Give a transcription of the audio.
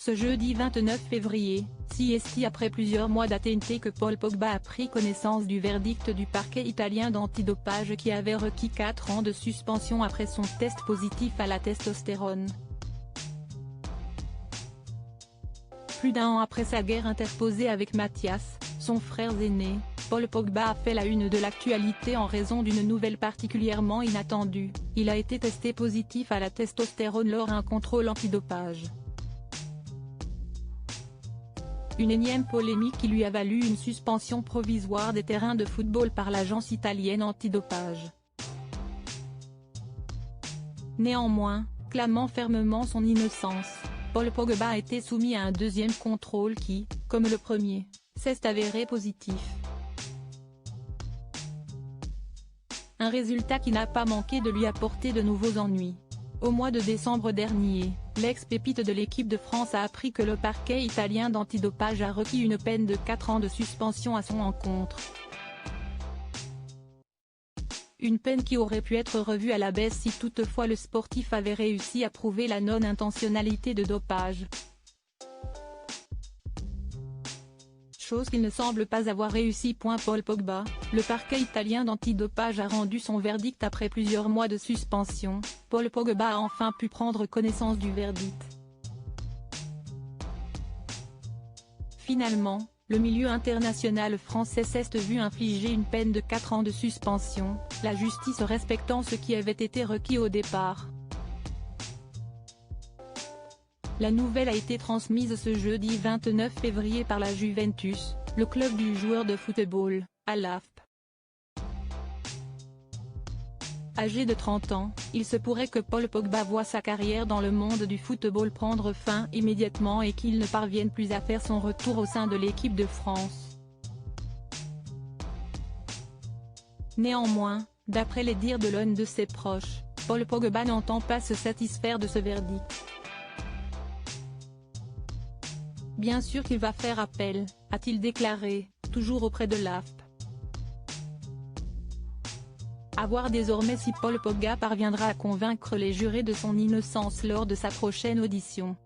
ce jeudi 29 février, CST après plusieurs mois d'attente que Paul Pogba a pris connaissance du verdict du parquet italien d'antidopage qui avait requis 4 ans de suspension après son test positif à la testostérone. Plus d'un an après sa guerre interposée avec Mathias, son frère aîné, Paul Pogba a fait la une de l'actualité en raison d'une nouvelle particulièrement inattendue: il a été testé positif à la testostérone lors d'un contrôle antidopage. Une énième polémique qui lui a valu une suspension provisoire des terrains de football par l'agence italienne antidopage. Néanmoins, clamant fermement son innocence, Paul Pogba a été soumis à un deuxième contrôle qui, comme le premier, s'est avéré positif. Un résultat qui n'a pas manqué de lui apporter de nouveaux ennuis. Au mois de décembre dernier, l'ex-pépite de l'équipe de France a appris que le parquet italien d'antidopage a requis une peine de 4 ans de suspension à son encontre. Une peine qui aurait pu être revue à la baisse si toutefois le sportif avait réussi à prouver la non-intentionnalité de dopage. Chose qu'il ne semble pas avoir réussi. Paul Pogba, le parquet italien d'antidopage a rendu son verdict après plusieurs mois de suspension. Paul Pogba a enfin pu prendre connaissance du verdict. Finalement, le milieu international français s'est vu infliger une peine de 4 ans de suspension, la justice respectant ce qui avait été requis au départ. La nouvelle a été transmise ce jeudi 29 février par la Juventus, le club du joueur de football, à l'AFP. Âgé de 30 ans, il se pourrait que Paul Pogba voie sa carrière dans le monde du football prendre fin immédiatement et qu'il ne parvienne plus à faire son retour au sein de l'équipe de France. Néanmoins, d'après les dires de l'un de ses proches, Paul Pogba n'entend pas se satisfaire de ce verdict. Bien sûr qu'il va faire appel, a-t-il déclaré, toujours auprès de l'AFP. À voir désormais si Paul Pogba parviendra à convaincre les jurés de son innocence lors de sa prochaine audition.